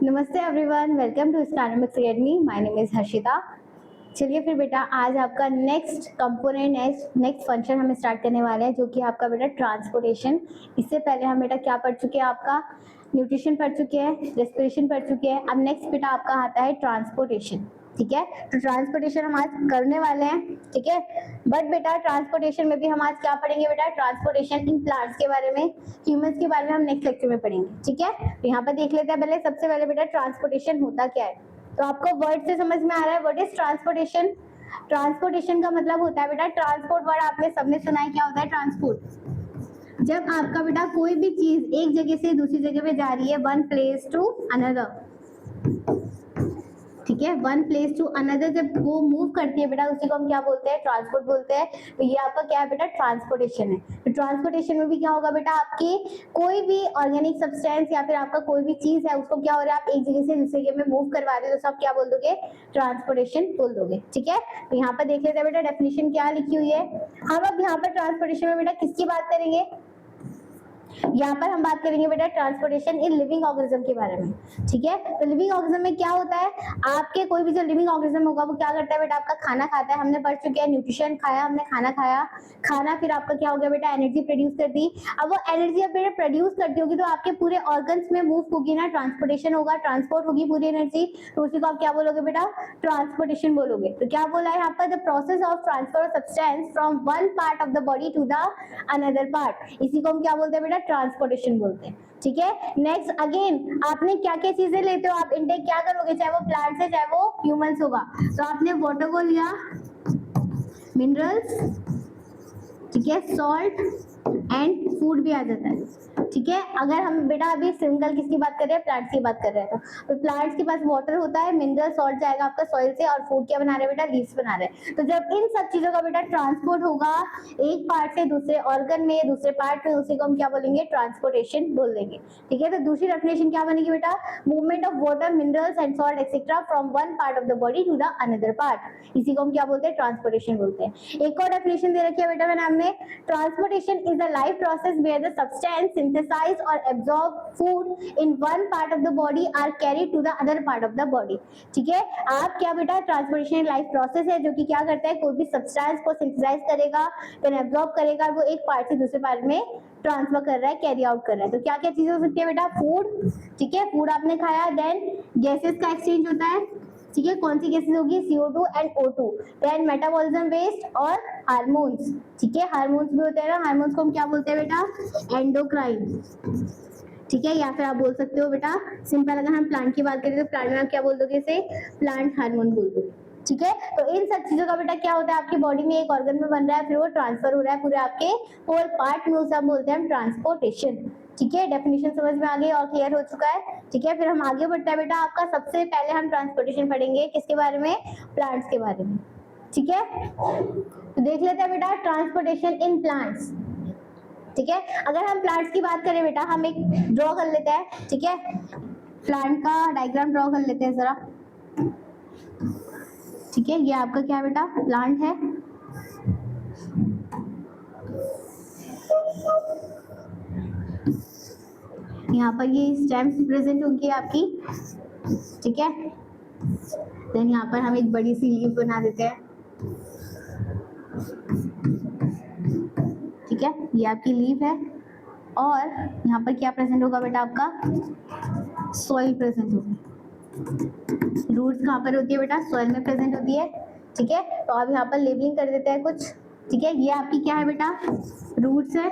नमस्ते everyone, welcome to Starmix academy. My name is Harshita. चलिए फिर बेटा, आज आपका नेक्स्ट कंपोनेंट नेक्स्ट फंक्शन हम स्टार्ट करने वाले हैं, जो कि आपका बेटा ट्रांसपोर्टेशन। इससे पहले हम बेटा क्या पढ़ चुके हैं, आपका न्यूट्रिशन पढ़ चुके हैं, रेस्पिरेशन पढ़ चुके हैं। अब नेक्स्ट बेटा आपका आता है ट्रांसपोर्टेशन। ठीक है, तो ट्रांसपोर्टेशन हम आज करने वाले हैं। ठीक है, बट बेटा ट्रांसपोर्टेशन में भी हम आज क्या पढ़ेंगे बेटा, ट्रांसपोर्टेशन इन प्लांट्स के बारे में, ह्यूमंस के बारे में हम नेक्स्ट लेक्चर में पढ़ेंगे। ठीक है, तो यहाँ पर देख लेते हैं पहले, सबसे पहले बेटा ट्रांसपोर्टेशन होता क्या है। तो आपको वर्ड से समझ में आ रहा है व्हाट इज ट्रांसपोर्टेशन। ट्रांसपोर्टेशन का मतलब होता है बेटा, ट्रांसपोर्ट वर्ड आपने सबने सुना है, क्या होता है ट्रांसपोर्ट। जब आपका बेटा कोई भी चीज एक जगह से दूसरी जगह पे जा रही है, वन प्लेस टू अनदर। ठीक है, वन प्लेस टू अनदर जब वो मूव करती है बेटा, उसी को हम क्या बोलते हैं, ट्रांसपोर्ट बोलते हैं। तो ये आपका क्या है बेटा, ट्रांसपोर्टेशन है। तो ट्रांसपोर्टेशन में भी क्या होगा बेटा, आपकी कोई भी ऑर्गेनिक सब्सटेंस या फिर आपका कोई भी चीज है, उसको क्या हो रहा है, आप एक जगह से दूसरी जगह में मूव करवा रहे हो, तो सब क्या बोल दोगे, ट्रांसपोर्टेशन बोल दोगे। ठीक है, तो यहाँ पर देख लेते हैं बेटा डेफिनेशन क्या लिखी हुई है। हम अब यहाँ पर ट्रांसपोर्टेशन में बेटा किसकी बात करेंगे, यहाँ पर हम बात करेंगे बेटा ट्रांसपोर्टेशन इन लिविंग ऑर्गेनिज्म के बारे में। ठीक है, तो लिविंग ऑर्गेनिज्म में क्या होता है, आपके कोई भी जो लिविंग ऑर्गेनिज्म होगा वो क्या करता है बेटा, आपका खाना खाता है। हमने पढ़ चुके हैं न्यूट्रिशन, खाया हमने, खाना खाया, खाना फिर आपका क्या हो गया बेटा, एनर्जी प्रोड्यूस कर दी। अब वो एनर्जी अब बेटा प्रोड्यूस करती होगी तो आपके पूरे ऑर्गन्स में मूव होगी ना, ट्रांसपोर्टेशन होगा, ट्रांसपोर्ट होगी पूरी एनर्जी, तो उसी को आप क्या बोलोगे बेटा, ट्रांसपोर्टेशन बोलोगे। तो क्या बोला है यहाँ पर, the process of transfer of substance from one part of the body to the another part, इसी को हम क्या बोलते हैं बेटा, ट्रांसपोर्टेशन बोलते हैं। ठीक है, नेक्स्ट अगेन आपने क्या क्या चीजें लेते हो, आप इनटेक क्या करोगे, चाहे वो प्लांट है चाहे वो ह्यूमंस होगा। तो आपने वाटर को लिया, मिनरल्स, ठीक है, सॉल्ट एंड फूड भी आ जाता है। ठीक है, अगर हम बेटा अभी सिंगल किसकी बात कर रहे हैं, प्लांट्स की बात कर रहे हैं, तो प्लांट्स के पास वाटर होता है, मिनरल सॉल्ट जाएगा आपका सॉइल से, और फूड क्या बना रहे हैं बेटा, लीव्स बना रहे हैं। तो जब इन सब चीजों का बेटा ट्रांसपोर्ट होगा एक पार्ट से दूसरे ऑर्गन में, दूसरे पार्ट में, उसी को हम क्या बोलेंगे, ट्रांसपोर्टेशन बोल देंगे। ठीक है, तो दूसरी डेफिनेशन क्या बनेगी बेटा, movement of water, minerals and salt etcetera from one part of the body to the another part, इसी को हम क्या बोलते हैं, ट्रांसपोर्टेशन बोलते हैं। एक और डेफिनेशन दे रखी है बेटा मैंने, हमने transportation is the life process where the substance synthesized or absorb food in one part of the body are carried to the other part of the body। ठीक है, आप क्या बेटा, ट्रांसपोर्टेशन लाइफ प्रोसेस है जो कि क्या करता है, कोई भी सब्सटेंस को सिंथेसाइज करेगा, फिर एब्जॉर्ब करेगा, वो एक पार्ट से दूसरे पार्ट में ट्रांसफर कर रहा है, कैरी आउट कर रहा है। तो क्या क्या चीजें हो सकती है बेटा, फूड, ठीक है, फूड आपने खाया, देन गैसेस का एक्सचेंज होता है। ठीक है, कौन सी गैसेस होगी, CO2 and O2, then metabolism waste और हार्मोन्स। ठीक है, हार्मोन्स भी होते हैं ना, हार्मोन्स को हम क्या बोलते हैं बेटा, एंडोक्राइन। ठीक है, या फिर आप बोल सकते हो बेटा सिंपल, अगर हम प्लांट की बात करें तो प्लांट में आप क्या बोल दोगे, इसे प्लांट हार्मोन बोल दोगे। ठीक है, तो इन सब चीजों का बेटा क्या होता है, आपकी बॉडी में एक ऑर्गन में बन रहा है, फिर वो ट्रांसफर हो रहा है पूरे आपके होल पार्ट में, उसे हम बोलते हैं ट्रांसपोर्टेशन। ठीक है, डेफिनेशन समझ में आ गई और क्लियर हो चुका है। ठीक है, फिर हम आगे बढ़ते हैं बेटा, आपका सबसे पहले हम ट्रांसपोर्टेशन पढ़ेंगे किसके बारे में, प्लांट्स के बारे में। ठीक है, तो देख लेते हैं बेटा ट्रांसपोर्टेशन इन प्लांट्स। ठीक है, अगर हम प्लांट्स की बात करें बेटा, हम एक ड्रॉ कर लेते हैं। ठीक है, प्लांट का डायग्राम ड्रॉ कर लेते हैं जरा। ठीक है, ये आपका क्या है बेटा, प्लांट है। यहाँ पर ये स्टेम्स प्रेजेंट होंगी आपकी। ठीक है, देन यहाँ पर हम एक बड़ी सी लीफ बना देते हैं। ठीक है, ये आपकी लीफ है, और यहाँ पर क्या प्रेजेंट होगा बेटा, आपका सॉइल प्रेजेंट होगी। रूट्स कहाँ पर होती है बेटा, सॉइल में प्रेजेंट होती है। ठीक है, तो अब यहाँ पर लेबलिंग कर देते हैं कुछ। ठीक है, ये आपकी क्या है बेटा, रूट्स है,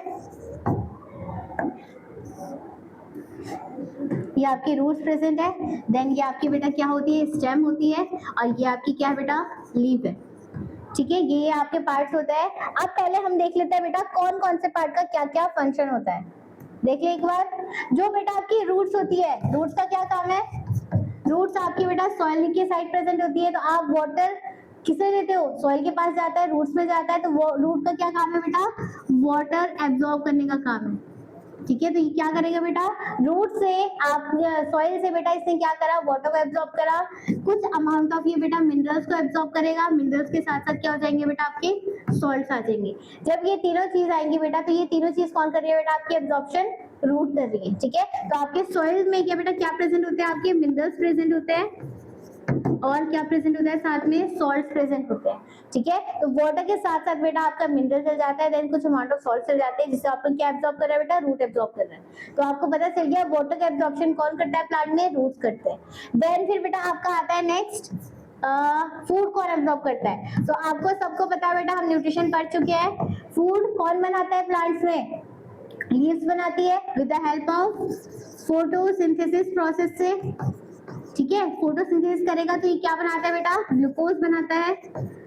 ये आपकी रूट्स प्रेजेंट है। देन ये आपकी बेटा क्या होती है, स्टेम होती है, और ये आपकी क्या है बेटा, लीफ है। ठीक है, ये आपके पार्ट्स होते हैं। अब पहले हम देख लेते हैं बेटा कौन कौन से पार्ट का क्या क्या फंक्शन होता है। देखिए एक बार, जो बेटा आपकी रूट्स होती है, रूट्स का क्या काम है, रूट्स आपकी बेटा सॉइल के साइड प्रेजेंट होती है, तो आप वाटर किसे देते हो, सॉइल के पास जाता है, रूट्स में जाता है, तो वो रूट का क्या काम है बेटा, वाटर एब्जॉर्ब करने का काम है। ठीक है, तो ये क्या करेगा बेटा, रूट से आप सॉइल से बेटा इसने क्या करा, वाटर को एब्जॉर्ब करा, कुछ अमाउंट ऑफ ये बेटा मिनरल्स को एब्जॉर्ब करेगा, मिनरल्स के साथ साथ क्या हो जाएंगे बेटा, आपके सॉल्ट्स आ जाएंगे। जब ये तीनों चीज आएंगी बेटा, तो ये तीनों चीज कौन कर रही है बेटा, आपकी एब्जॉर्प्शन रूट कर रही है, ठीक है। तो आपके सॉइल में क्या बेटा क्या प्रेजेंट होते हैं, आपके मिनरल्स प्रेजेंट होते हैं और क्या प्रेजेंट होता है, साथ में सॉल्ट प्रेजेंट होते हैं, ठीक है। तो वाटर के साथ साथ बेटा आपका मिनरल चल जाता है, देन कुछ अमाउंट ऑफ सॉल्ट चल जाते हैं, जिससे आप लोग क्या एब्जॉर्ब कर रहे हैं बेटा, रूट एब्जॉर्ब कर रहे हैं। तो आपको पता चल गया वाटर का एब्जॉर्प्शन कौन करता है प्लांट में, रूट्स करते हैं। देन फिर बेटा आपका आता है नेक्स्ट फूड कौन एब्जॉर्ब करता है। तो आपको सबको पता है बेटा, हम न्यूट्रिशन पढ़ चुके हैं। फूड कौन बनाता है प्लांट्स में, लीव्स बनाती है with the help of photosynthesis process से, ठीक है। फोटोसिंथेसिस करेगा तो ये क्या बनाता है बेटा, ग्लूकोज बनाता है।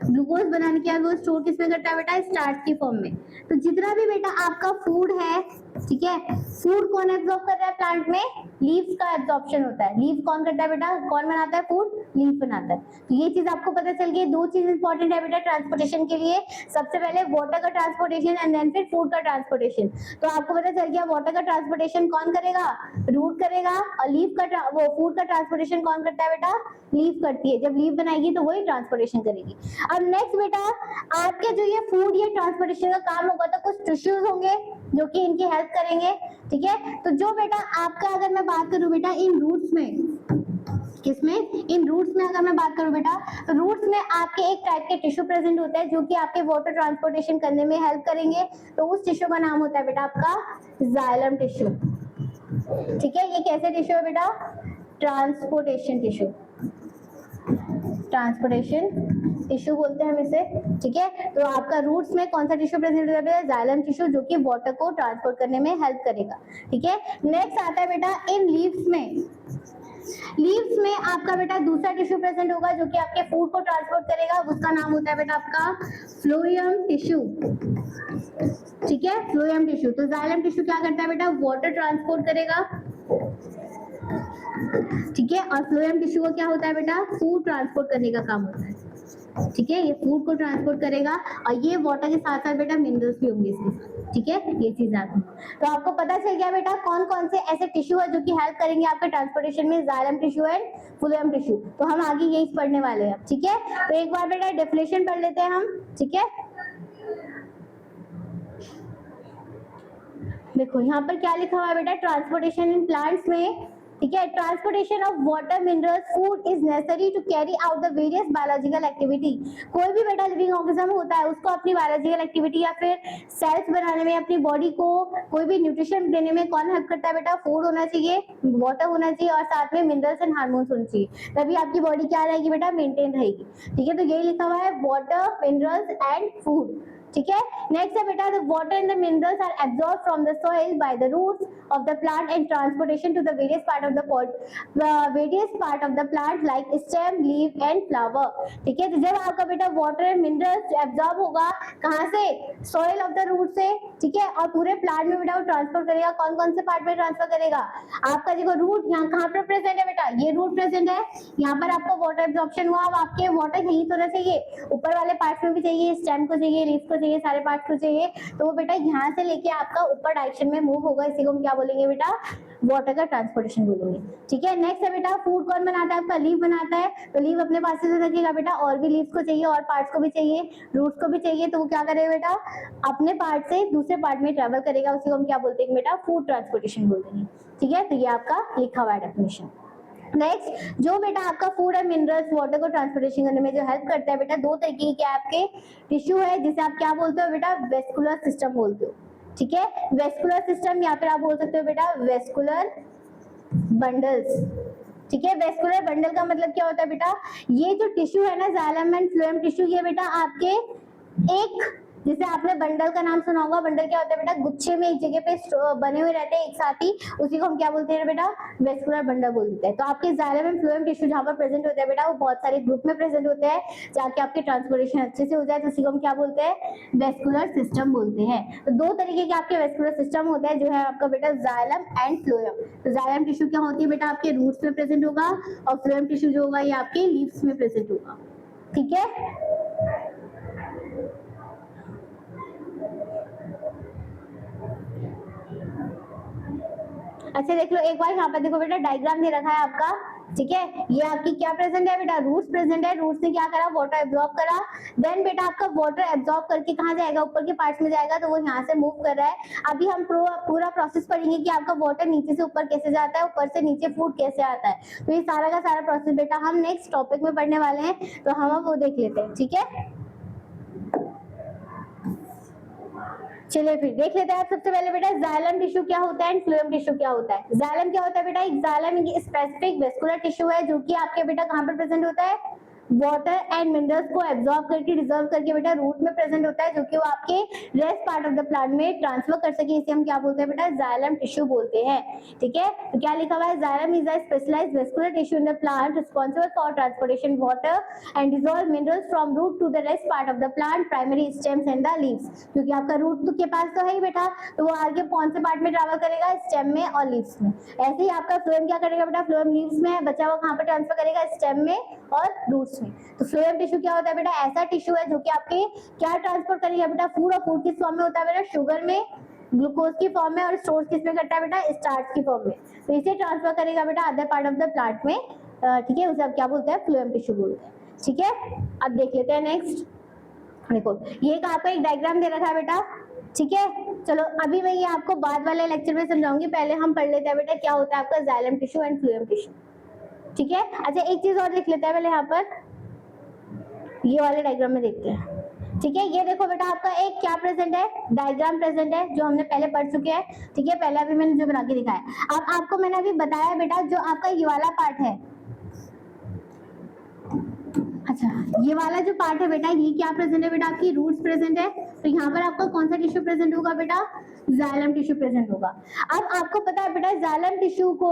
ग्लूकोज बनाने के बाद वो स्टोर किसमें करता है बेटा, स्टार्च की फॉर्म में। तो जितना भी बेटा आपका फूड है, ठीक है, फूड कौन एब्जॉर्ब कर रहा है प्लांट में, लीव्स का एब्जॉर्प्शन होता है। लीव कौन करता है बेटा, कौन बनाता है फूड, लीव बनाता है। तो ये चीज आपको पता चल गई। दो चीज इंपॉर्टेंट है बेटा ट्रांसपोर्टेशन के लिए, सबसे पहले वाटर का ट्रांसपोर्टेशन एंड देन फिर फूड का ट्रांसपोर्टेशन। तो आपको पता चल गया वाटर का ट्रांसपोर्टेशन कौन करेगा, रूट करेगा, और लीव का वो फूड का ट्रांसपोर्टेशन कौन करता है बेटा, लीव करती है। जब लीव बनाएगी तो वही ट्रांसपोर्टेशन करेगी। अब नेक्स्ट बेटा आपके जो ये फूड या ट्रांसपोर्टेशन का काम होगा तो कुछ टिश्यूज होंगे जो कि इनकी हेल्प करेंगे, ठीक है। तो जो बेटा आपका, अगर मैं बात करूं बेटा इन रूट्स में, किसमें, इन रूट्स में अगर मैं बात करूं बेटा, तो रूट्स में आपके एक टाइप के टिश्यू प्रेजेंट होते हैं जो कि आपके वाटर ट्रांसपोर्टेशन करने में हेल्प करेंगे। तो उस टिश्यू का नाम होता है बेटा आपका जाइलम टिश्यू, ठीक है। ये कैसे टिश्यू है बेटा, ट्रांसपोर्टेशन टिश्यू, ट्रांसपोर्टेशन टिश्यू बोलते हैं हम इसे, ठीक है। तो आपका रूट्स में कौन सा टिश्यू प्रेजेंट होता है, जाइलम टिश्यू, जो कि वाटर को ट्रांसपोर्ट करने में हेल्प करेगा, ठीक है। नेक्स्ट आता है बेटा इन लीव्स में, लीव्स में आपका बेटा दूसरा टिश्यू प्रेजेंट होगा जो कि आपके फूड को ट्रांसपोर्ट करेगा, उसका नाम होता है बेटा आपका फ्लोएम टिश्यू, ठीक है, फ्लोएम टिश्यू। तो जाइलम टिश्यू क्या करता है बेटा, वाटर ट्रांसपोर्ट करेगा, ठीक है, और फ्लोएम टिश्यू का क्या होता है बेटा, फूड ट्रांसपोर्ट करने का काम होता है, ठीक है। ये फूड को ट्रांसपोर्ट करेगा और ये वाटर के साथ साथ बेटा मिनरल्स भी होंगे इसके साथ, ठीक है। ये चीज आपको, तो आपको पता चल गया बेटा कौन कौन से ऐसे टिश्यू है जो कि हेल्प करेंगे आपके ट्रांसपोर्टेशन में, xylem tissue and phloem tissue. तो हम आगे यही पढ़ने वाले हैं, ठीक है। तो एक बार बेटा डेफिनेशन पढ़ लेते हैं हम, ठीक है। देखो यहाँ पर क्या लिखा हुआ है बेटा, ट्रांसपोर्टेशन इन प्लांट्स में, ठीक है, transportation of water, minerals, food is necessary to carry out the various biological activity. कोई भी बेटा लिविंग ऑर्गेनिज्म होता है उसको अपनी बायोलॉजिकल एक्टिविटी या फिर सेल्स बनाने में, अपनी बॉडी को कोई भी न्यूट्रिशन देने में कौन हेल्प करता है बेटा, फूड होना चाहिए, वाटर होना चाहिए और साथ में मिनरल्स एंड हार्मोन्स होने चाहिए, तभी आपकी बॉडी क्या रहेगी बेटा, मेंटेन रहेगी, ठीक है। तो यही लिखा हुआ है, वाटर, मिनरल्स एंड फूड, ठीक है। नेक्स्ट है बेटा, the water and the minerals are absorb from the soil by the roots of the plant and transportation to the various part of the plant like stem, leave and flower, ठीक है। तो जब आपका बेटा water and minerals absorb होगा कहां से, soil of the root से, ठीक है, और पूरे प्लांट में बेटा वो ट्रांसफर करेगा, कौन कौन से पार्ट में ट्रांसफर करेगा, आपका देखो रूट यहाँ कहाँ पर प्रेजेंट है बेटा, ये रूट प्रेजेंट है, यहाँ पर आपको वाटर एब्जॉर्प्शन हुआ, अब आपके वाटर यही तो होना चाहिए, ऊपर वाले पार्ट में भी चाहिए, स्टेम को चाहिए, लीफ को चाहिए, सारे पार्ट्स को चाहिए, तो वो बेटा यहाँ से लेके आपका ऊपर डायरेक्शन में मूव होगा, इसी को हम क्या बोलेंगे बेटा, वाटर का ट्रांसपोर्टेशन बोलेंगे, ठीक है। नेक्स्ट है बेटा, फूड कौन बनाता है, आपका लीफ बनाता है, तो लीफ अपने पास से रखिएगा बेटा, और भी लीफ को चाहिए और पार्ट्स को भी चाहिए, रूट्स को भी चाहिए, तो वो क्या करेगा बेटा, अपने पार्ट से दूसरे पार्ट में ट्रेवल करेगा, उसी को हम क्या बोलते हैं बेटा, फूड ट्रांसपोर्टेशन बोलते हैं, ठीक है। तो ये आपका लिखा हुआ है डेफिनेशन। नेक्स्ट, जो बेटा आपका फूड और मिनरल्स वाटर को ट्रांसपोर्टेशन करने में जो हेल्प करता है बेटा, दो तरीके के आपके टिश्यू है, जिसे आप क्या बोलते हो बेटा, वेस्कुलर सिस्टम बोलते हो, ठीक है। वेस्कुलर सिस्टम या फिर आप बोल सकते हो बेटा वेस्कुलर बंडल्स, ठीक है। वेस्कुलर बंडल का मतलब क्या होता है बेटा, ये जो टिश्यू है ना, जाइलम एंड फ्लोएम टिश्यू, ये बेटा आपके एक, जैसे आपने बंडल का नाम सुना होगा, बंडल क्या होता है बेटा, गुच्छे में एक जगह पे बने हुए रहते हैं एक साथ ही, उसी को हम क्या बोलते हैं बेटा, वेस्कुलर बंडल बोलते हैं। तो आपके जाइलम एंड फ्लोएम टिश्यू जहाँ पर प्रेजेंट होते हैं बेटा, वो बहुत सारे ग्रुप में प्रेजेंट होते हैं, जाके आपके ट्रांसपोर्टेशन अच्छे से हो जाए, तो उसी को हम क्या बोलते हैं, वेस्कुलर सिस्टम बोलते हैं। तो दो तरीके के आपके वेस्कुलर सिस्टम होता है, जो है आपका बेटा जाइलम एंड फ्लोएम। तो जाइलम टिश्यू क्या होती है बेटा, आपके रूट्स में प्रेजेंट होगा, और फ्लोएम टिश्यू जो होगा ये आपके लीव्स में प्रेजेंट होगा, ठीक है। अच्छा देख लो एक बार, यहाँ पर देखो बेटा डायग्राम दे रखा है आपका, ठीक है। ये आपकी क्या प्रेजेंट है बेटा, रूट्स प्रेजेंट है। रूट्स ने क्या करा, वाटर एब्जॉर्ब करा। देन बेटा आपका वाटर एब्जॉर्ब करके कहाँ जाएगा, ऊपर के पार्ट्स में जाएगा, तो वो यहाँ से मूव कर रहा है। अभी हम पूरा प्रोसेस पढ़ेंगे कि आपका वाटर नीचे से ऊपर कैसे जाता है, ऊपर से नीचे फूड कैसे आता है। तो ये सारा का सारा प्रोसेस बेटा हम नेक्स्ट टॉपिक में पढ़ने वाले हैं, तो हम वो देख लेते हैं, ठीक है। चलिए फिर देख लेते हैं। सबसे पहले बेटा जाइलम टिश्यू क्या होता है एंड फ्लोएम टिश्यू क्या होता है। जाइलम क्या होता है बेटा, एक जाइलम स्पेसिफिक वेस्कुलर टिश्यू है जो कि आपके बेटा कहाँ पर प्रेजेंट होता है, वाटर एंड मिनरल्स को एब्जॉर्ब करके डिजॉल्व करके बेटा रूट में प्रेजेंट होता है, जो कि वो आपके rest part of the plant में ट्रांसफर कर सके। इसे हम क्या बोलते हैं बेटा, जाइलम टिश्यू बोलते हैं, ठीक है। तो क्या लिखा हुआ है, xylem is a specialised vascular tissue in the plant responsible for transportation water and dissolve minerals from root to the rest part of the plant, primary stems and the leaves. क्योंकि आपका रूट के पास तो है ही बेटा, तो वो आगे कौन से पार्ट में ट्रैवल करेगा, स्टेम में और लीव्स में। ऐसे ही आपका फ्लोएम क्या करेगा बेटा, फ्लोएम लीव्स में, बचा हुआ कहाँ पर ट्रांसफर करेगा, स्टेम में और रूट्स में। तो फ्लोएम टिश्यू क्या होता है बेटा, ऐसा टिश्यू है जो कि आपके क्या ट्रांसपोर्ट करेगा बेटा, फूड, और फूड किस फॉर्म में होता है बेटा, शुगर में, ग्लूकोज की फॉर्म में, और स्टोर किस में करता है बेटा, स्टार्च की फॉर्म में। तो इसे ट्रांसफर करेगा बेटा other part of the plant में, ठीक है। उसे आप क्या बोलते हैं, फ्लोएम टिश्यू बोलते हैं, ठीक है। अब देख लेते हैं नेक्स्ट। देखो ये आपका एक डायग्राम दे रखा है बेटा, ठीक है। चलो अभी मैं ये आपको बाद वाले लेक्चर में समझाऊंगी, पहले हम पढ़ लेते हैं बेटा क्या होता है आपका xylem tissue and phloem tissue, ठीक है। अच्छा एक चीज और लिख लेते हैं पहले, यहाँ पर ये वाले डायग्राम में देखते हैं, ठीक है। ये देखो बेटा आपका एक क्या प्रेजेंट है, डायग्राम प्रेजेंट है, जो हमने पहले पढ़ चुके हैं, ठीक है। पहले अभी मैंने जो बना के दिखाया। अब आपको मैंने अभी बताया बेटा, जो आपका ये वाला पार्ट है, अच्छा ये वाला जो पार्ट है बेटा, ये क्या प्रेजेंट है बेटा, आपकी रूट्स प्रेजेंट है। तो यहाँ पर आपका कौन सा टिश्यू प्रेजेंट होगा बेटा, जाइलम टिश्यू प्रेजेंट होगा। अब आपको पता है बेटा, जाइलम टिश्यू को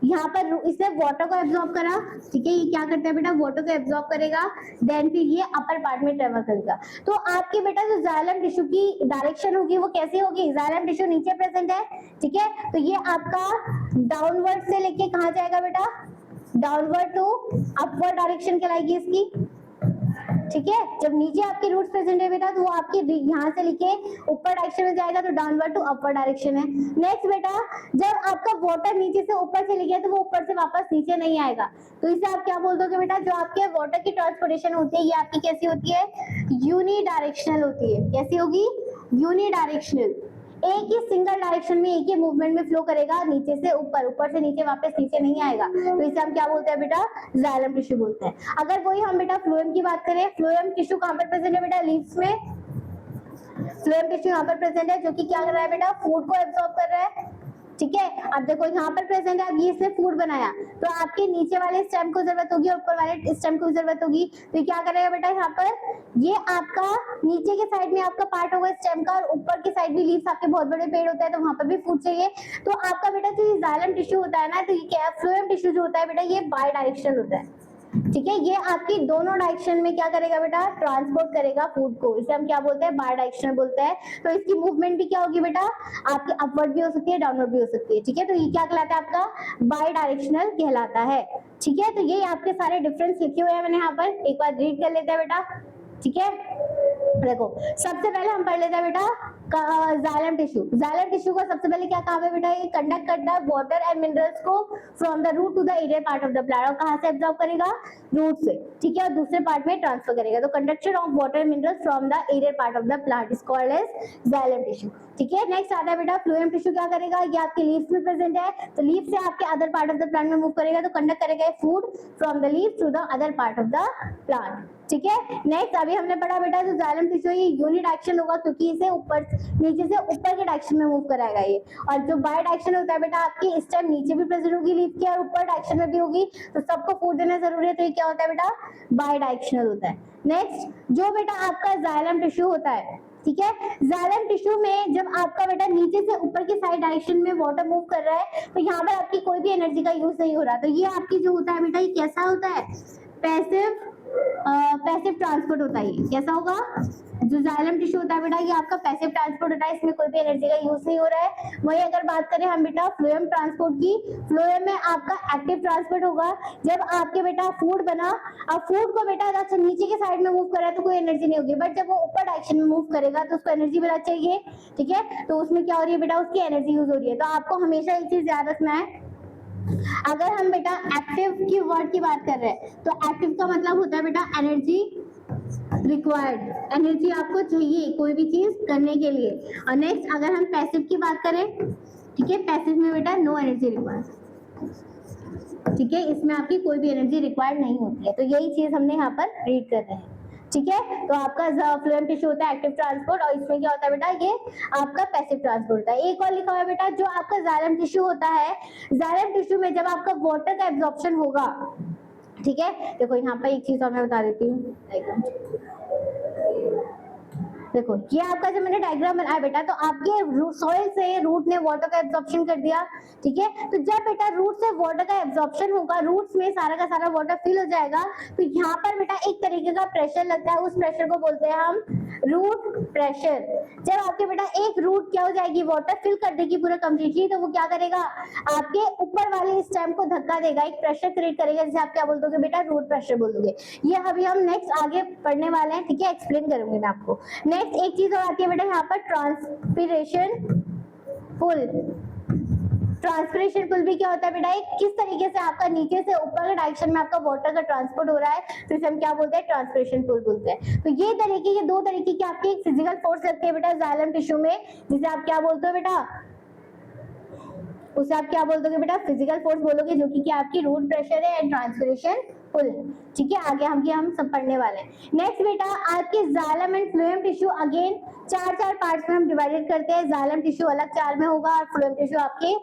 यहाँ पर इसने वाटर को एब्जॉर्ब करा, ठीक है। ये क्या करता है बेटा, वाटर को एब्जॉर्ब करेगा, देन फिर ये अपर पार्ट में ट्रेवल करेगा। तो आपके बेटा जो जाइलम टिश्यू की डायरेक्शन होगी वो कैसी होगी, जाइलम टिश्यू नीचे प्रेजेंट है, ठीक है। तो ये आपका डाउनवर्ड से लेके कहाँ जाएगा बेटा, डाउनवर्ड टू अपवर्ड डायरेक्शन कहलाएगी इसकी, ठीक है। जब नीचे आपके रूट्स प्रेजेंट है बेटा, तो वो आपके यहाँ से लेके ऊपर डायरेक्शन में जाएगा, तो डाउनवर्ड टू अपर डायरेक्शन है। नेक्स्ट बेटा, जब आपका वाटर नीचे से ऊपर चले गया, तो वो ऊपर से वापस नीचे नहीं आएगा, तो इसे आप क्या बोल दोगे बेटा, जो आपके वाटर की ट्रांसपोर्टेशन होती है, ये आपकी कैसी होती है, यूनी डायरेक्शनल होती है। कैसी होगी, यूनी डायरेक्शनल, एक ही सिंगल डायरेक्शन में एक ही मूवमेंट में फ्लो करेगा, नीचे से ऊपर, ऊपर से नीचे, वापस नीचे नहीं आएगा। तो इसे हम क्या बोलते हैं बेटा, जाइलम टिश्यू बोलते हैं। अगर वही हम बेटा फ्लोएम की बात करें, फ्लोएम टिश्यू कहाँ पर प्रेजेंट है बेटा, लीव्स में। फ्लोएम टिश्यू यहाँ पर प्रेजेंट है, जो कि क्या कर रहा है बेटा, फूड को एब्जॉर्ब कर रहा है, ठीक है। अब देखो यहाँ पर प्रेजेंट है, अब ये इसने फूड बनाया, तो आपके नीचे वाले स्टेम को जरूरत होगी और ऊपर वाले स्टेम को जरूरत होगी। तो क्या करेगा बेटा, यहाँ पर ये आपका नीचे के साइड में आपका पार्ट होगा स्टेम का, और ऊपर के साइड भी लीव्स, आपके बहुत बड़े पेड़ होते हैं, तो वहां पर भी फूड चाहिए। तो आपका बेटा जो ये जाइलम टिश्यू होता है ना, तो ये क्या, फ्लोएम टिश्यू जो होता है बेटा, ये बाय डायरेक्शनल होता है, ठीक है। ये आपकी दोनों डायरेक्शन में क्या करेगा बेटा, ट्रांसपोर्ट करेगा फूड को। इसे हम क्या बोलते हैं, बाय डायरेक्शनल बोलते हैं। तो इसकी मूवमेंट भी क्या होगी बेटा, आपकी अपवर्ड भी हो सकती है, डाउनवर्ड भी हो सकती है, ठीक है। तो ये क्या कहलाता है, आपका बाय डायरेक्शनल कहलाता है, ठीक है। तो ये आपके सारे डिफरेंस लिखे हुए हैं मैंने यहाँ पर, एक बार रीड कर लेते हैं बेटा, ठीक है। देखो सबसे पहले हम पढ़ लेते हैं बेटा जाइलम टिश्यू। जाइलम टिश्यू का सबसे पहले क्या काम है बेटा, ये कंडक्ट करता है वाटर एंड मिनरल्स को from the root to the aerial part of the plant, और कहां से एब्जॉर्ब करेगा, रूट से, ठीक है, और दूसरे पार्ट में ट्रांसफर करेगा। तो conduction of water and minerals from the aerial part of the plant is called as xylem tissue, ठीक है। नेक्स्ट आता है बेटा फ्लोएम टिश्यू, क्या करेगा, ये आपके लीव्स में प्रेजेंट है, तो लीफ से आपके other part of the plant में मूव करेगा, तो कंडक्ट करेगा food from the leaf to the other part of the plant, ठीक है। नेक्स्ट अभी हमने पढ़ा बेटा जो जाइलम टिश्यू ये यूनिडायरेक्शनल होगा, क्योंकि इसे ऊपर नीचे से ऊपर के डायरेक्शन में मूव कराएगा ये। और जो बाय डायरेक्शन होता है बेटा, आपकी स्टेम नीचे भी प्रेजेंट होगी लीफ के, और ऊपर डायरेक्शन में भी होगी, तो सबको फूड देना जरूरी है, तो ये क्या होता है बेटा, बाय डायरेक्शनल होता है। नेक्स्ट जो बेटा आपका जाइलम टिश्यू होता है, ठीक है, जाइलम टिश्यू में जब आपका बेटा नीचे से ऊपर की साइड डायरेक्शन में वाटर मूव कर रहा है, तो यहाँ पर आपकी कोई भी एनर्जी का यूज नहीं हो रहा, तो ये आपकी जो होता है बेटा, ये कैसा होता है, पैसिव ट्रांसपोर्ट होता है। कैसा होगा, जो जाइलम टिश्यू होता है बेटा, ये आपका पैसिव ट्रांसपोर्ट होता है, इसमें कोई भी एनर्जी का यूज नहीं हो रहा है। वही अगर बात करें हम बेटा फ्लोएम ट्रांसपोर्ट की, फ्लोएम में आपका एक्टिव ट्रांसपोर्ट होगा। जब आपके बेटा फूड बना, अब फूड को बेटा अच्छा नीचे के साइड में मूव कर रहा है, तो कोई एनर्जी नहीं होगी, बट जब वो ऊपर डायरेक्शन में मूव करेगा, तो उसको एनर्जी मिलना चाहिए, ठीक है। तो उसमें क्या हो रही है बेटा, उसकी एनर्जी यूज हो रही है। तो आपको हमेशा एक चीज याद रखना है, अगर हम बेटा एक्टिव की वर्ड की बात कर रहे हैं तो एक्टिव का मतलब होता है बेटा एनर्जी रिक्वायर्ड, एनर्जी आपको चाहिए कोई भी चीज करने के लिए। और नेक्स्ट अगर हम पैसिव की बात करें, ठीक है, पैसिव में बेटा नो एनर्जी रिक्वायर्ड, ठीक है, इसमें आपकी कोई भी एनर्जी रिक्वायर्ड नहीं होती है। तो यही चीज हमने यहाँ पर रीड कर रहे हैं, ठीक है। तो आपका फ्लोएम टिश्यू होता है एक्टिव ट्रांसपोर्ट, और इसमें क्या होता है बेटा, ये आपका पैसिव ट्रांसपोर्ट होता है। एक और लिखा हुआ है बेटा जो आपका जाइलम टिश्यू होता है, जाइलम टिश्यू में जब आपका वाटर का एब्जॉर्प्शन होगा, ठीक है, देखो यहाँ पर एक चीज और मैं बता देती हूँ, देखो ये आपका जो मैंने डायग्राम बनाया बेटा, तो आपके सॉइल से रूट ने वाटर का एब्जॉर्प्शन कर दिया, ठीक है। तो जब बेटा रूट से वाटर का एब्जॉर्प्शन होगा, रूट्स में सारा का सारा वाटर फिल हो जाएगा, तो यहाँ पर बेटा एक तरीके का प्रेशर लगता है, उस प्रेशर को बोलते हैं हम रूट प्रेशर। जब आपके बेटा एक रूट क्या हो जाएगी, वाटर फिल कर देगी पूरा कंप्लीटली, तो वो क्या करेगा, आपके ऊपर वाले स्टेम को धक्का देगा, एक प्रेशर क्रिएट करेगा, जिसे आप क्या बोल दोगे बेटा, रूट प्रेशर बोल दोगे। ये अभी हम नेक्स्ट आगे पढ़ने वाले हैं, ठीक है, एक्सप्लेन करूंगी मैं आपको। नेक्स्ट एक चीज और आती है बेटा यहाँ पर ट्रांसपिरेशन पुल। ट्रांसपिरेशन पुल भी क्या होता है बेटा, एक किस तरीके से आपका नीचे से ऊपर के डायरेक्शन में आपका वाटर का ट्रांसपोर्ट हो रहा है, तो इसे हम क्या बोलते हैं, ट्रांसपिरेशन पुल बोलते हैं। तो ये तरीके, ये दो तरीके की आपकी एक फिजिकल फोर्स लगती है बेटा जाइलम टिश्यू में, जिसे आप क्या बोलते हो बेटा, उसे आप क्या बोल दोगे बेटा, फिजिकल फोर्स बोलोगे, जो कि क्या आपकी रूट प्रेशर है एंड ट्रांसपिरेशन पुल, ठीक है। आगे हम सब पढ़ने वाले हैं। नेक्स्ट बेटा आपके xylem and phloem tissue again चार पार्ट्स में हम डिवाइडेड करते हैं। जाइलम टिश्यू अलग 4 में होगा और फ्लोएम टिश्यू आपके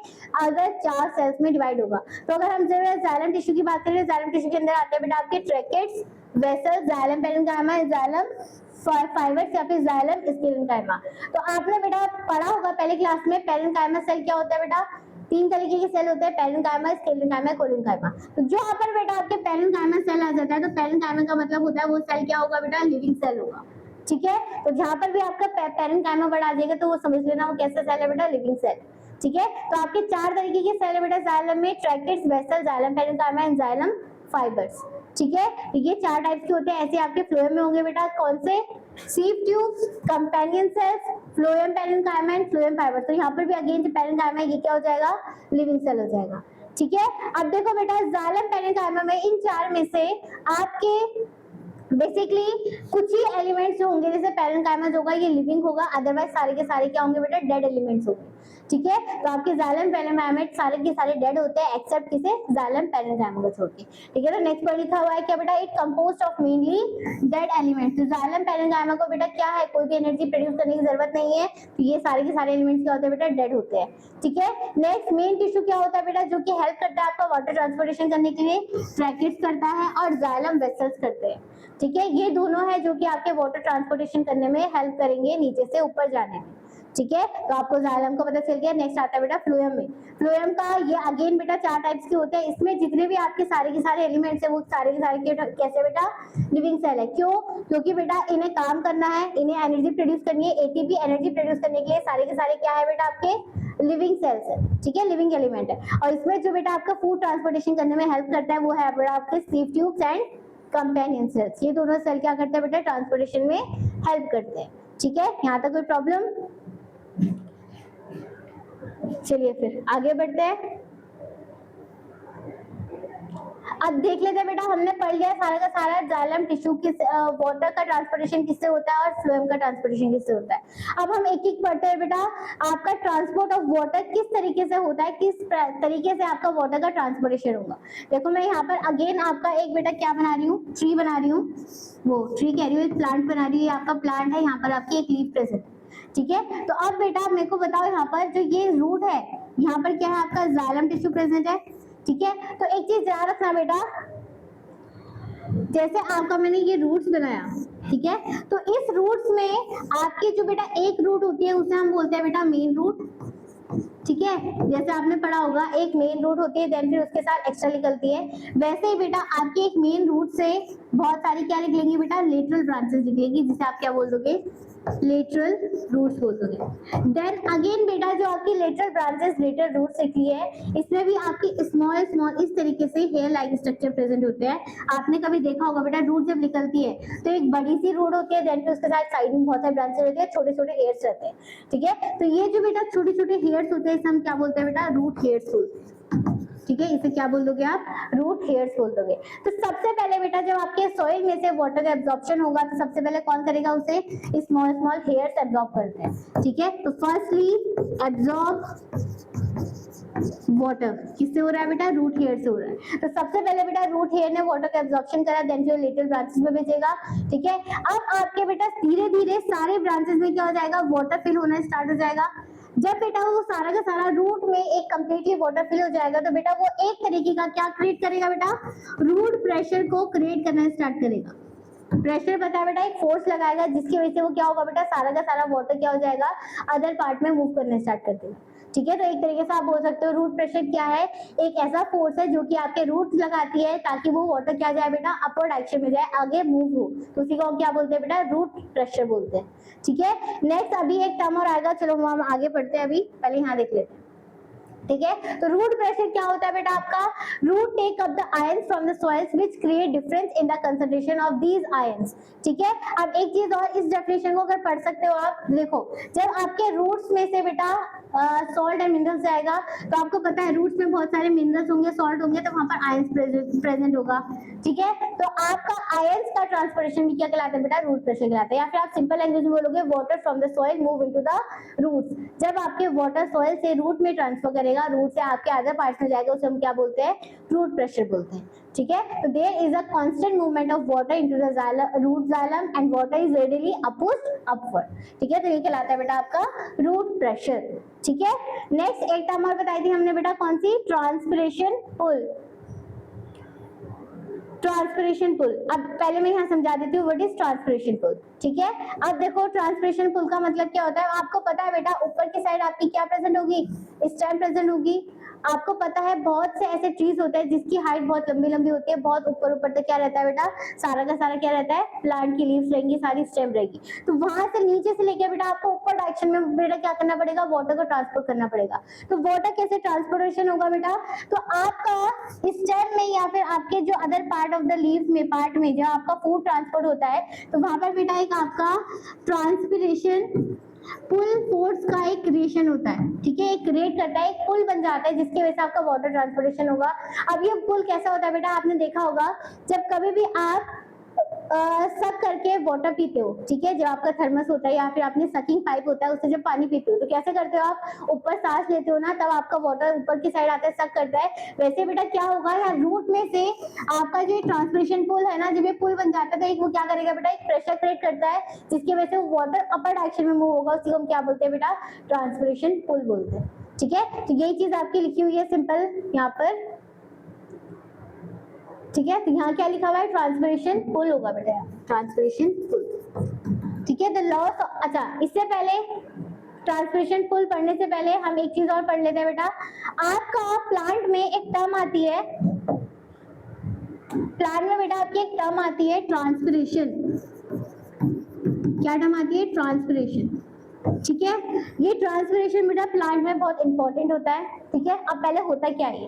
अगर 4 सेल्स में डिवाइड होगा। तो अगर हम जाइलम टिश्यू की बात करें, जाइलम टिश्यू के अंदर आते हैं बेटा आपके tracheids, vessel, xylem parenchyma, xylem fibres या फिर जाइलम स्केलेन्काइमा। तो आपने बेटा पढ़ा होगा पहले क्लास में, पेरेन्काइमा सेल क्या होता है बेटा, 3 तरीके के सेल होते हैं, पेरेन्काइमा, स्केलेन्काइमा, कोलेन्काइमा। तो जो यहाँ पर बेटा आपके पेरेन्काइमा सेल आ जाता है, तो पेरेन्काइमा का मतलब होता है वो सेल क्या होगा बेटा, लिविंग सेल होगा, ठीक है। तो जहाँ पर भी आपका पेरेन्काइमा वर्ड आ जाएगा तो वो समझ लेना वो कैसा सेल है बेटा, लिविंग सेल, ठीक है। तो आपके 4 तरीके के सेल है बेटा जाइलम में, tracheids, vessel, xylem parenchyma and xylem fibres, ठीक है। ये 4 टाइप्स के होते हैं। ऐसे आपके फ्लोएम में होंगे बेटा कौन से, sieve tubes, companion cells, phloem parenchyma and phloem fibres. तो यहाँ पर भी अगेन जो पेरेन्काइमा ये क्या हो जाएगा, लिविंग सेल हो जाएगा, ठीक है। अब देखो बेटा जाइलम पेरेन्काइमा में इन 4 में से आपके बेसिकली कुछ ही एलिमेंट्स जो होंगे, जैसे पेरेन्काइमा जो होगा ये लिविंग होगा, अदरवाइज सारे के सारे क्या होंगे बेटा, डेड एलिमेंट्स होंगे, ठीक है। तो आपके जाइलम पेरेन्काइमा सारे के सारे डेड होते हैं एक्सेप्ट किसे, जाइलम पेरेन्काइमा को छोड़ के, ठीक है। तो नेक्स्ट पर लिखा हुआ है क्या बेटा, it composed of mainly dead elements. तो जाइलम पेरेन्काइमा को बेटा क्या है, कोई भी एनर्जी प्रोड्यूस करने की जरूरत नहीं है, तो ये सारे के सारे एलिमेंट्स क्या होते हैं बेटा, डेड होते हैं, ठीक है। नेक्स्ट मेन टिश्यू क्या होता है बेटा, जो कि हेल्प करता है आपका वाटर ट्रांसपोर्टेशन करने के लिए, ट्रैकेट्स करता है और जाइलम वेसल्स करते हैं, ठीक है। ये दोनों है जो कि आपके वाटर ट्रांसपोर्टेशन करने में हेल्प करेंगे नीचे से ऊपर जाने में, ठीक है। तो आपको जाइलम का पता चल गया। नेक्स्ट आता है बेटा फ्लोएम में। फ्लोएम का ये अगेन बेटा 4 टाइप्स के होते हैं। इसमें जितने भी आपके सारे के सारे एलिमेंट्स है वो सारे के सारे कैसे बेटा, लिविंग सेल है। क्यों, क्योंकि बेटा इन्हें काम करना है, इन्हें एनर्जी प्रोड्यूस करनी है, एटीपी एनर्जी प्रोड्यूस करने के लिए सारे के सारे क्या है बेटा, आपके लिविंग सेल्स है, ठीक है, लिविंग एलिमेंट है। और इसमें जो बेटा आपका फूड ट्रांसपोर्टेशन करने में हेल्प करता है वो है बेटा आपके sieve tubes and companion cells. ये दोनों सेल क्या करते हैं बेटा, ट्रांसपोर्टेशन में हेल्प करते हैं, ठीक है। यहाँ तक कोई प्रॉब्लम, चलिए फिर आगे बढ़ते हैं। अब देख लेते हैं बेटा, हमने पढ़ लिया सारा का सारा जाइलम टिश्यू किस वाटर का ट्रांसपोर्टेशन किससे होता है और फ्लोएम का ट्रांसपोर्टेशन किससे होता है। अब हम एक एक पढ़ते हैं बेटा, आपका ट्रांसपोर्ट ऑफ वाटर किस तरीके से होता है, किस तरीके से आपका वाटर का ट्रांसपोर्टेशन होगा। देखो मैं यहाँ पर अगेन आपका एक बेटा क्या बना रही हूँ, ट्री बना रही हूँ, वो ट्री कह रही हूँ, एक प्लांट बना रही हूँ, आपका प्लांट है, यहाँ पर आपकी एक लीफ प्रेजेंट, ठीक है। तो अब बेटा मेरे को बताओ, यहाँ पर जो ये रूट है, यहाँ पर क्या है आपका जाइलम टिश्यू प्रेजेंट है, ठीक है। तो एक चीज याद रखना बेटा, जैसे आपका मैंने ये रूट्स बनाया, ठीक है, तो इस रूट्स में आपकी जो बेटा एक रूट होती है उसे हम बोलते हैं बेटा मेन रूट, ठीक है। जैसे आपने पढ़ा होगा एक मेन रूट होती है, देन फिर उसके साथ एक्स्ट्रा निकलती है, वैसे ही बेटा आपके एक मेन रूट से बहुत सारी क्या निकलेंगी बेटा, लेटरल ब्रांचेस निकलेंगी, जिसे आप क्या बोल दोगे, लेटरल रूट्स बोल दोगे। देन अगेन बेटा जो आपकी लेटरल ब्रांचेस लेटरल रूट्स निकली है, इसमें भी आपकी स्मॉल स्मॉल इस तरीके से हेयर लाइक स्ट्रक्चर प्रेजेंट होते हैं। आपने कभी देखा होगा बेटा, रूट जब निकलती है तो एक बड़ी सी रूट होती है, देन फिर उसके साथ साइड में बहुत सारे ब्रांचेस होते हैं, छोटे छोटे हेयर्स रहते हैं, ठीक है। तो ये जो बेटा छोटे छोटे हेयर्स होते हैं, इसे हम क्या बोलते हैं बेटा, रूट हेयर्स बोलते हैं, ठीक है, इसे क्या बोल दोगे आप, रूट हेयर्स बोल दोगे। तो सबसे पहले बेटा जब आपके सॉइल में से वाटर का एब्जॉर्प्शन होगा तो सबसे पहले कौन करेगा, उसे स्मॉल स्मॉल हेयर्स एब्जॉर्ब करते हैं। ठीक है, तो फर्स्टली एब्जॉर्ब वाटर किससे हो रहा है बेटा, रूट हेयर से हो रहा है। तो सबसे पहले बेटा रूट हेयर ने वाटर का एब्जॉर्प्शन करा, देन फिर लिटिल ब्रांचेस में भेजेगा। ठीक है, अब आपके बेटा धीरे धीरे सारे ब्रांचेस में क्या हो जाएगा, वाटर फिल होना स्टार्ट हो जाएगा। जब बेटा वो सारा का सारा रूट में एक कंप्लीटली वाटर फिल हो जाएगा तो बेटा वो एक तरीके का क्या क्रिएट करेगा बेटा, रूट प्रेशर को क्रिएट करना स्टार्ट करेगा। प्रेशर पता है बेटा, एक फोर्स लगाएगा जिसकी वजह से वो क्या होगा बेटा, सारा का सारा वाटर क्या हो जाएगा, अदर पार्ट में मूव करना स्टार्ट कर देगा। ठीक है, तो एक तरीके से आप बोल सकते हो रूट प्रेशर क्या है, एक ऐसा फोर्स है जो कि आपके रूट्स लगाती है ताकि वो वाटर क्या जाए बेटा, अपवर्ड डायरेक्शन में जाए, आगे मूव हो, तो उसी को हम क्या बोलते हैं बेटा, रूट प्रेशर बोलते हैं। ठीक है, नेक्स्ट अभी एक टर्म और आएगा, चलो हम आगे पढ़ते हैं, अभी पहले यहाँ देख लेते हैं। ठीक है, तो रूट प्रेशर क्या होता है बेटा आपका, root take up the ions from the soils which create difference in the concentration of these ions. ठीक है, अब एक चीज और, इस डेफिनेशन को अगर पढ़ सकते हो आप, देखो जब आपके रूट्स में से बेटा सॉल्ट एंड मिनरल्स जाएगा तो आपको पता है रूट्स में बहुत सारे मिनरल्स होंगे, सॉल्ट होंगे, तो वहां पर आयंस प्रेजेंट होगा। ठीक है, तो आपका आयंस का ट्रांसपोर्टेशन भी क्या कहलाता है बेटा, रूट प्रेशर कहलाता है। या फिर आप सिंपल लैंग्वेज में बोलोगे water from the soil move into the roots. जब आपके वाटर सॉइल से रूट में ट्रांसफर करेगा, रूट से आपके अदर पार्ट्स में जाएगा, उसे हम क्या बोलते हैं, रूट प्रेशर बोलते हैं। ठीक है, तो there is a constant movement of water into the root xylem and water is readily opposed upward. ठीक है, तो ये कहलाता है बेटा आपका रूट प्रेशर। ठीक है, नेक्स्ट एक टर्म और बताई थी हमने बेटा, कौन सी, ट्रांसपिरेशन पुल। ट्रांसपिरेशन पुल, अब पहले मैं यहाँ समझा देती हूँ व्हाट इज ट्रांसपिरेशन पुल। ठीक है, अब देखो ट्रांसपिरेशन पुल का मतलब क्या होता है, आपको पता है बेटा ऊपर की साइड आपकी क्या प्रेजेंट होगी, स्टेम प्रेजेंट होगी। आपको पता है बहुत से ऐसे ट्रीज होते हैं जिसकी हाइट बहुत लंबी लंबी होती है, बहुत ऊपर ऊपर तक क्या रहता है बेटा, सारा का सारा क्या रहता है, प्लांट की लीव्स रहेंगी, सारी स्टेम रहेगी। तो वहां से नीचे से लेके बेटा आपको ऊपर डायरेक्शन में बेटा क्या करना पड़ेगा, वाटर को ट्रांसपोर्ट करना पड़ेगा। तो वाटर कैसे ट्रांसपोर्टेशन होगा बेटा, तो आपका स्टेम में या फिर आपके जो other part of the leaf में पार्ट में जहाँ आपका फूड ट्रांसपोर्ट होता है, तो वहां पर बेटा एक आपका ट्रांसपिरेशन पुल फोर्स का एक क्रिएशन होता है। ठीक है, एक क्रिएट करता है, एक पुल बन जाता है जिसकी वजह से आपका वाटर ट्रांसपोर्टेशन होगा। अब ये पुल कैसा होता है बेटा, आपने देखा होगा जब कभी भी आप सक करके वाटर पीते हो। ठीक है, जब आपका थर्मस होता है या फिर आपने सकिंग पाइप होता है उससे जब पानी पीते हो तो कैसे करते हो आप, ऊपर सांस लेते हो ना, तब आपका वाटर ऊपर की साइड आता है, सक करता है। वैसे बेटा क्या होगा, या रूट में से आपका जो ट्रांसपिरेशन पुल है ना, जब ये पुल बन जाता है तो एक वो क्या करेगा बेटा, एक प्रेशर क्रिएट करता है जिसकी वजह से वाटर अपर डायरेक्शन में मूव होगा, उसी को हम क्या बोलते हैं बेटा, ट्रांसपिरेशन पुल बोलते हैं। ठीक है, तो यही चीज आपकी लिखी हुई है सिंपल यहाँ पर। ठीक है, तो यहाँ क्या लिखा हुआ है, ट्रांसपिरेशन पुल होगा बेटा, ट्रांसपिरेशन पुल। ठीक है, द लॉस, अच्छा इससे पहले ट्रांसपिरेशन पुल पढ़ने से पहले हम एक चीज और पढ़ लेते हैं बेटा। आपका प्लांट में एक टर्म आती है, प्लांट में बेटा आपकी एक टर्म आती है ट्रांसपिरेशन। क्या टर्म आती है, ट्रांसपिरेशन। ठीक है, ये ट्रांसपिरेशन बेटा प्लांट में बहुत इंपॉर्टेंट होता है। ठीक है, अब पहले होता क्या है,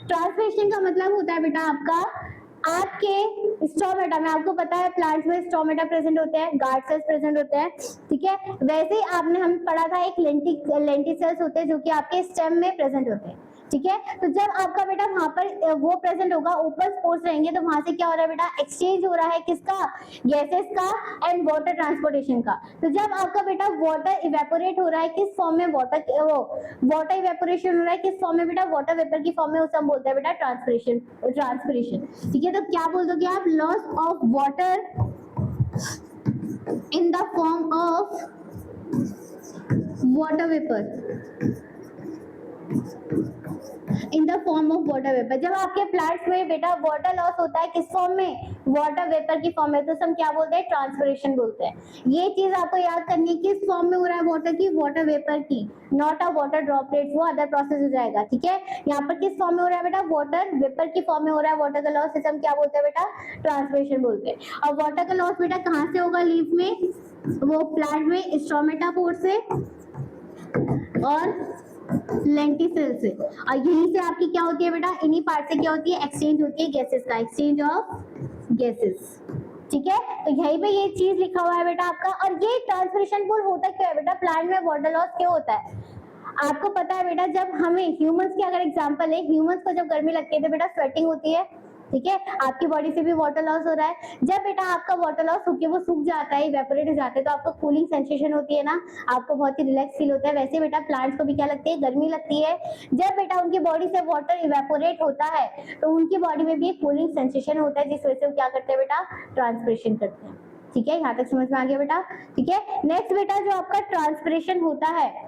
ट्रांसपिरेशन का मतलब होता है बेटा आपका, आपके स्टोमेटा में, आपको पता है प्लांट्स में स्टोमेटा प्रेजेंट होते हैं, गार्ड सेल्स प्रेजेंट होते हैं। ठीक है, वैसे ही आपने हम पढ़ा था एक लेंटिसेल्स होते हैं जो कि आपके स्टेम में प्रेजेंट होते हैं। ठीक है, तो जब आपका बेटा वहां पर वो प्रेजेंट होगा, ओपन स्पोर्स रहेंगे, तो वहां से क्या हो रहा है बेटा, एक्सचेंज हो रहा है किसका, गैसेस का एंड वाटर ट्रांसपोर्टेशन का। तो जब आपका बेटा वाटर इवेपोरेट हो रहा है, किस फॉर्म में, वाटर इवेपोरेशन हो रहा है किस फॉर्म में बेटा, वाटर वेपर की फॉर्म में, उसे हम बोलते हैं बेटा ट्रांसपिरेशन। ठीक है, तो क्या बोल दोगे आप, loss of water in the form of water vapour, in the form of water vapour. जब आपके प्लांट्स में बेटा वाटर लॉस होता है किस फॉर्म में, वाटर वेपर की फॉर्म में, तो हम क्या बोलते हैं, ट्रांसपिरेशन बोलते हैं। ये चीज आपको याद करनी है, किस फॉर्म में हो रहा है वाटर की, वाटर वेपर की, नॉट अ वाटर ड्रॉपलेट्स, वो अदर प्रोसेस हो जाएगा। ठीक है, यहाँ पर किस फॉर्म में हो रहा है बेटा, वाटर वेपर की फॉर्म में हो रहा है वाटर का लॉस, इसे हम क्या बोलते हैं बेटा, ट्रांसपिरेशन बोलते हैं। और वाटर का लॉस बेटा कहाँ से होगा, लीफ में, वो प्लांट में स्टोमेटा पोर से और लेंटिसेल से, और यहीं से आपकी क्या होती है बेटा, इन्हीं पार्ट से क्या होती है, एक्सचेंज होती है गैसेस का, एक्सचेंज ऑफ गैसेस। ठीक है, तो यहीं पे ये चीज लिखा हुआ है बेटा आपका। और ये ट्रांसपिरेशन पुल होता क्या है बेटा, प्लांट में वाटर लॉस क्यों होता है, आपको पता है बेटा, जब हमें ह्यूमंस की अगर एग्जांपल है, ह्यूमंस को जब गर्मी लगती है तो बेटा स्वेटिंग होती है, ठीक है, आपकी बॉडी से भी वाटर लॉस हो रहा है। जब बेटा आपका वाटर लॉस होके वो सूख जाता है, इवेपोरेट हो जाता है, तो आपको कूलिंग सेंसेशन होती है ना, आपको बहुत ही रिलैक्स फील होता है। वैसे बेटा प्लांट्स को भी क्या लगती है, गर्मी लगती है। जब बेटा उनकी बॉडी से वाटर इवेपोरेट होता है तो उनकी बॉडी में भी एक कूलिंग सेंसेशन होता है, जिस वजह से वो क्या करते हैं बेटा, ट्रांसपिरेशन करते हैं। ठीक है, यहाँ तक समझ में आ गया बेटा। ठीक है, नेक्स्ट बेटा जो आपका ट्रांसपिरेशन होता है,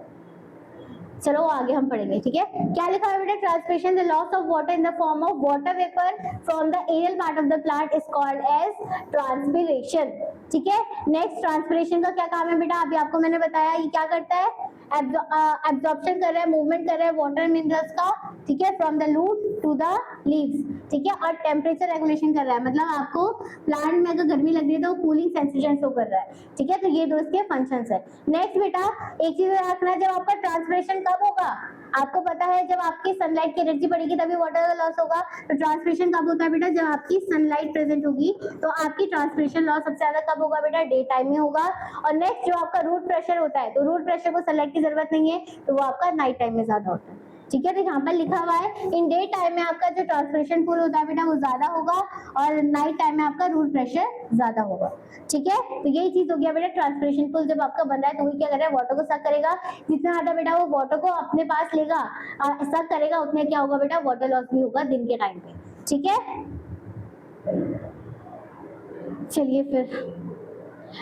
चलो आगे हम पढ़ेंगे। ठीक है, क्या लिखा है बेटा, transpiration the loss of water in the form of water vapour from the aerial part of the plant is called as transpiration. ठीक है, नेक्स्ट ट्रांसपिरेशन का क्या काम है बेटा, अभी आपको मैंने बताया, ये क्या करता है, एब्जॉर्प्शन कर रहा है, मूवमेंट कर रहा है वाटर मिनरल्स का, ठीक है, from the root to the leaves, ठीक है, और टेम्परेचर रेगुलेशन कर रहा है, मतलब आपको प्लांट में अगर गर्मी लग रही है तो कूलिंग सेंसेशन शो कर रहा है। ठीक है, तो ये दो इसके फंक्शंस है। नेक्स्ट बेटा एक चीज याद रखना, जब आपका ट्रांसपिरेशन कब होगा, आपको पता है जब आपकी सनलाइट की एनर्जी बढ़ेगी तभी वाटर का लॉस होगा। तो ट्रांसपिरेशन कब होता है बेटा, जब आपकी सनलाइट प्रेजेंट होगी, तो आपकी ट्रांसपिरेशन लॉस सबसे ज्यादा कब होगा बेटा, डे टाइम में होगा। और नेक्स्ट जो आपका रूट प्रेशर होता है, तो रूट प्रेशर को सनलाइट की जरूरत नहीं है, तो वो आपका नाइट टाइम में ज्यादा होता है। ठीक है, तो यहाँ पर लिखा हुआ है इन डे टाइम में आपका जो ट्रांसपिरेशन पूल होता है बेटा वो ज्यादा होगा, और नाइट टाइम में आपका रूट प्रेशर ज्यादा होगा। ठीक है, तो यही चीज हो गया बेटा, ट्रांसपिरेशन पूल जब आपका बन रहा है तो वो क्या कर रहा है, वाटर को सक करेगा, जितना ज्यादा बेटा वो वाटर को अपने पास लेगा सक करेगा, उतने क्या होगा बेटा, वाटर लॉस भी होगा दिन के टाइम पे। ठीक है, चलिए फिर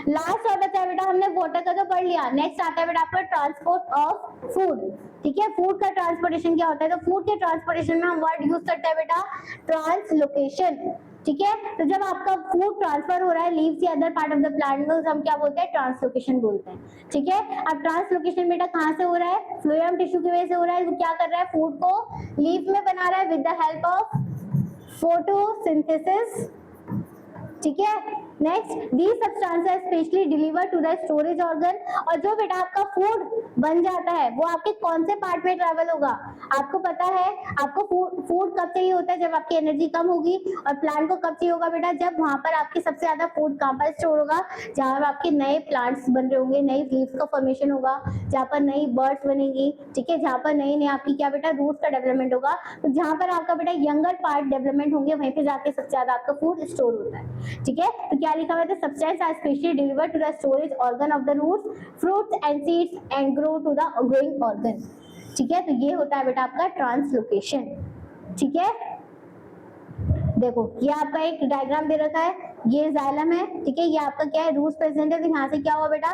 लास्ट और बचा है बेटा, हमने वाटर का तो पढ़ लिया। नेक्स्ट आता है बेटा आपका ट्रांसपोर्ट ऑफ फूड। ठीक है, फूड का ट्रांसपोर्टेशन क्या होता है, तो फूड के ट्रांसपोर्टेशन में हम वर्ड यूज करते हैं बेटा ट्रांसलोकेशन। ठीक है, तो जब आपका फूड ट्रांसफर हो रहा है लीव से other part of the plant में, हम क्या बोलते हैं, ट्रांसलोकेशन बोलते हैं। ठीक है, अब ट्रांसलोकेशन बेटा कहाँ से हो रहा है, फ्लोएम टिश्यू की वजह से हो रहा है। वो क्या कर रहा है, फूड को लीव में बना रहा है with the help of photosynthesis. ठीक है, next the substances specially deliver to the storage organ. और जो बेटा आपका फूड बन जाता है वो आपके कौन से पार्ट में ट्रेवल होगा, आपको पता है, आपको फूड कब चाहिए होता है, जब आपकी एनर्जी कम होगी। और प्लांट को कब चाहिए होगा बेटा, जब वहां पर आपकी सबसे ज्यादा फूड कहां पर स्टोर होगा, जहां पर आपके नए प्लांट्स बन रहे होंगे, नई लीव्स का फॉर्मेशन होगा, जहां पर नई बर्ड्स बनेगी। ठीक है, जहां पर नई नई आपकी क्या बेटा रूट्स का डेवलपमेंट होगा, तो जहां पर आपका बेटा यंगर पार्ट डेवलपमेंट होंगे वहीं पे जाके सबसे ज्यादा आपका फूड स्टोर होता है। ठीक है, तो क्या लिखा हुआ है, substance are specially delivered to the storage organ of the roots, fruits and seeds and grow to the growing organ. ठीक है, तो ये होता है बेटा आपका ट्रांसलोकेशन। ठीक है, देखो ये आपका एक डायग्राम दे रखा है, ये जाइलम है। ठीक है, ये आपका क्या है, रूट्स प्रेजेंट है, तो यहाँ से क्या हुआ बेटा,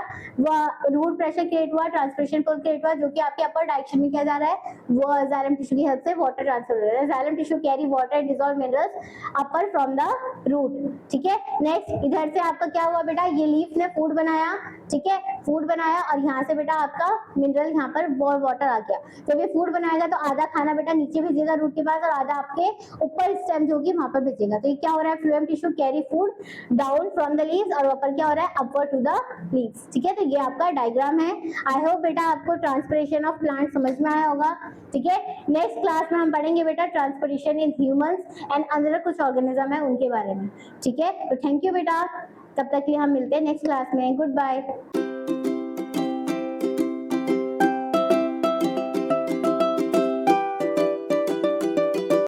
रूट प्रेशर क्रिएट हुआ, ट्रांसपिरेशन पुल क्रिएट हुआ, जो कि आपके अपर डायरेक्शन में किया जा रहा है, वो जाइलम टिश्यू की हेल्प से वाटर ट्रांसफर हो रहा है। Xylem tissue carry water dissolve minerals upper from the root. ठीक है, नेक्स्ट इधर से आपका क्या हुआ बेटा, ये लीफ ने फूड बनाया। ठीक है, फूड बनाया और यहाँ से बेटा आपका मिनरल यहाँ पर वाटर आ गया। जब ये फूड बनाएगा तो आधा खाना बेटा नीचे भेजेगा रूट के पास, और आधा आपके ऊपर स्टेम जो होगी वहां पर भेजेगा। तो ये क्या हो रहा है, phloem tissue carry food down from the leaves, और ऊपर क्या हो रहा है, अपवर्ड टू द लीव्स। ठीक है, तो ये आपका डायग्राम है। आई होप बेटा आपको ट्रांसपिरेशन ऑफ प्लांट समझ में आया होगा। ठीक है, नेक्स्ट क्लास में हम पढ़ेंगे बेटा transpiration in humans and other कुछ ऑर्गेनिज्म है उनके बारे में। ठीक है, तो थैंक यू बेटा, तब तक के लिए हम मिलते हैं नेक्स्ट क्लास में। Good bye.